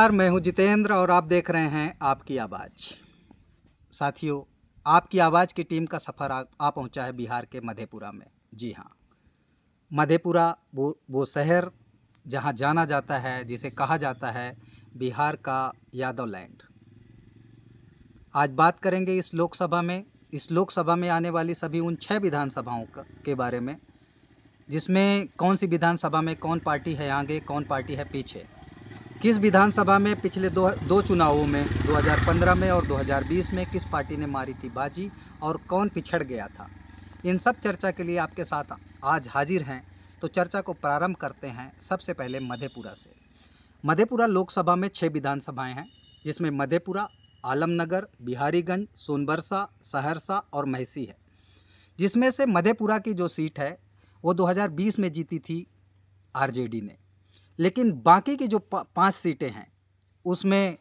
नमस्कार, मैं हूं जितेंद्र और आप देख रहे हैं आपकी आवाज़। साथियों, आपकी आवाज़ की टीम का सफ़र आ पहुंचा है बिहार के मधेपुरा में। जी हां, मधेपुरा वो शहर जहां जाना जाता है, जिसे कहा जाता है बिहार का यादव लैंड। आज बात करेंगे इस लोकसभा में आने वाली सभी उन 6 विधानसभाओं के बारे में, जिसमें कौन सी विधानसभा में कौन पार्टी है आगे, कौन पार्टी है पीछे। किस विधानसभा में पिछले दो चुनावों में 2015 में और 2020 में किस पार्टी ने मारी थी बाजी और कौन पिछड़ गया था। इन सब चर्चा के लिए आपके साथ आज हाजिर हैं। तो चर्चा को प्रारंभ करते हैं सबसे पहले मधेपुरा से। मधेपुरा लोकसभा में 6 विधानसभाएं हैं, जिसमें मधेपुरा, आलमनगर, बिहारीगंज, सोनबरसा, सहरसा और महसी है। जिसमें से मधेपुरा की जो सीट है वो 2020 में जीती थी आरजेडी ने, लेकिन बाकी की जो 5 सीटें हैं उसमें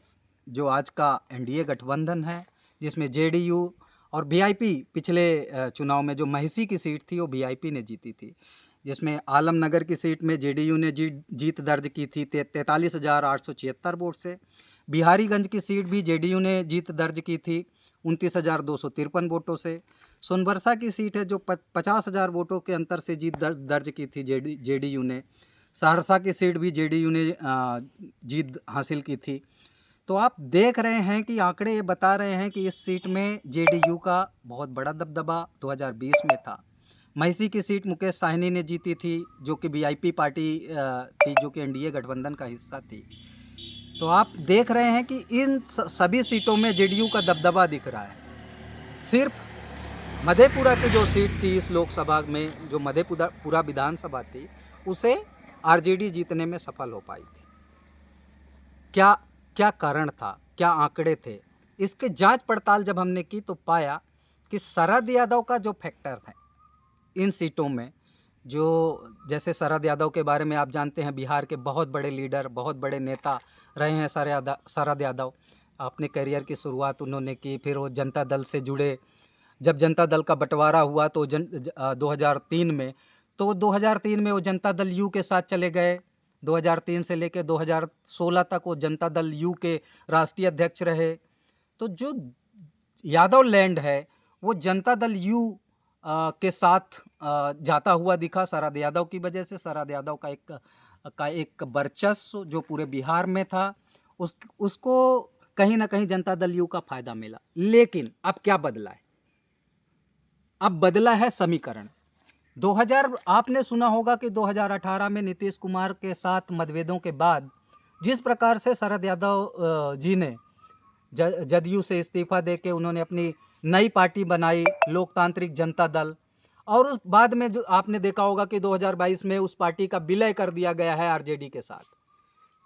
जो आज का एनडीए गठबंधन है, जिसमें जेडीयू और वीआईपी, पिछले चुनाव में जो महसी की सीट थी वो वीआईपी ने जीती थी। जिसमें आलमनगर की सीट में जेडीयू ने जीत दर्ज की थी 43,876 वोट से। बिहारीगंज की सीट भी जेडीयू ने जीत दर्ज की थी 29,253 वोटों से। सोनबरसा की सीट है जो 50,000 वोटों के अंतर से जीत दर्ज की थी जेडीयू ने। सहरसा की सीट भी जेडीयू ने जीत हासिल की थी। तो आप देख रहे हैं कि आंकड़े ये बता रहे हैं कि इस सीट में जेडीयू का बहुत बड़ा दबदबा 2020 में था। महसी की सीट मुकेश साहनी ने जीती थी, जो कि वीआईपी पार्टी थी, जो कि एनडीए गठबंधन का हिस्सा थी। तो आप देख रहे हैं कि इन सभी सीटों में जेडीयू का दबदबा दिख रहा है। सिर्फ मधेपुरा की जो सीट थी इस लोकसभा में, जो मधेपुरा विधानसभा थी, उसे आरजेडी जीतने में सफल हो पाई थी। क्या कारण था, क्या आंकड़े थे, इसके जांच पड़ताल जब हमने की तो पाया कि शरद यादव का जो फैक्टर है इन सीटों में, जो जैसे शरद यादव के बारे में आप जानते हैं, बिहार के बहुत बड़े लीडर, बहुत बड़े नेता रहे हैं शरद यादव। अपने करियर की शुरुआत उन्होंने की, फिर वो जनता दल से जुड़े। जब जनता दल का बंटवारा हुआ तो 2003 में, तो 2003 में वो जनता दल यू के साथ चले गए। 2003 से लेकर 2016 तक वो जनता दल यू के राष्ट्रीय अध्यक्ष रहे। तो जो यादव लैंड है वो जनता दल यू के साथ जाता हुआ दिखा शरद यादव की वजह से। शरद यादव का एक वर्चस्व जो पूरे बिहार में था, उसको कहीं ना कहीं जनता दल यू का फायदा मिला। लेकिन अब क्या बदला है? अब बदला है समीकरण। 2000 आपने सुना होगा कि 2018 में नीतीश कुमार के साथ मतभेदों के बाद जिस प्रकार से शरद यादव जी ने जदयू से इस्तीफा देके उन्होंने अपनी नई पार्टी बनाई, लोकतांत्रिक जनता दल, और उस बाद में जो आपने देखा होगा कि 2022 में उस पार्टी का विलय कर दिया गया है आरजेडी के साथ।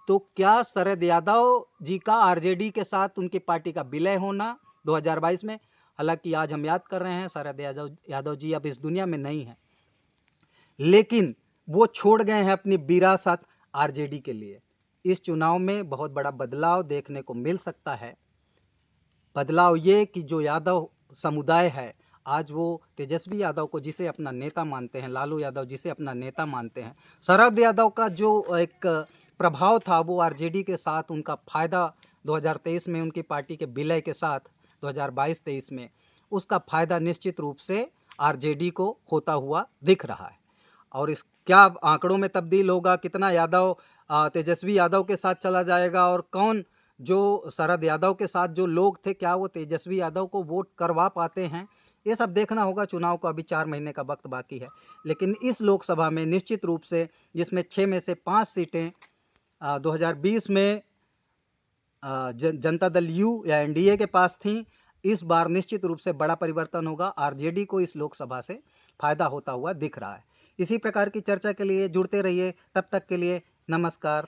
तो क्या शरद यादव जी का आरजेडी के साथ उनकी पार्टी का विलय होना 2022 में, हालांकि आज हम याद कर रहे हैं शरद यादव जी अब इस दुनिया में नहीं हैं, लेकिन वो छोड़ गए हैं अपनी विरासत आरजेडी के लिए। इस चुनाव में बहुत बड़ा बदलाव देखने को मिल सकता है। बदलाव ये कि जो यादव समुदाय है आज वो तेजस्वी यादव को जिसे अपना नेता मानते हैं, लालू यादव जिसे अपना नेता मानते हैं, शरद यादव का जो एक प्रभाव था वो आरजेडी के साथ उनका फ़ायदा 2023 में उनकी पार्टी के विलय के साथ 2022-23 में उसका फ़ायदा निश्चित रूप से आरजेडी को होता हुआ दिख रहा है। और इस क्या आंकड़ों में तब्दील होगा, कितना यादव तेजस्वी यादव के साथ चला जाएगा और कौन जो शरद यादव के साथ जो लोग थे क्या वो तेजस्वी यादव को वोट करवा पाते हैं, ये सब देखना होगा। चुनाव को अभी 4 महीने का वक्त बाकी है। लेकिन इस लोकसभा में निश्चित रूप से, जिसमें 6 में से 5 सीटें 2020 में जनता दल यू या एनडीए के पास थीं, इस बार निश्चित रूप से बड़ा परिवर्तन होगा। आरजेडी को इस लोकसभा से फायदा होता हुआ दिख रहा है। इसी प्रकार की चर्चा के लिए जुड़ते रहिए। तब तक के लिए नमस्कार।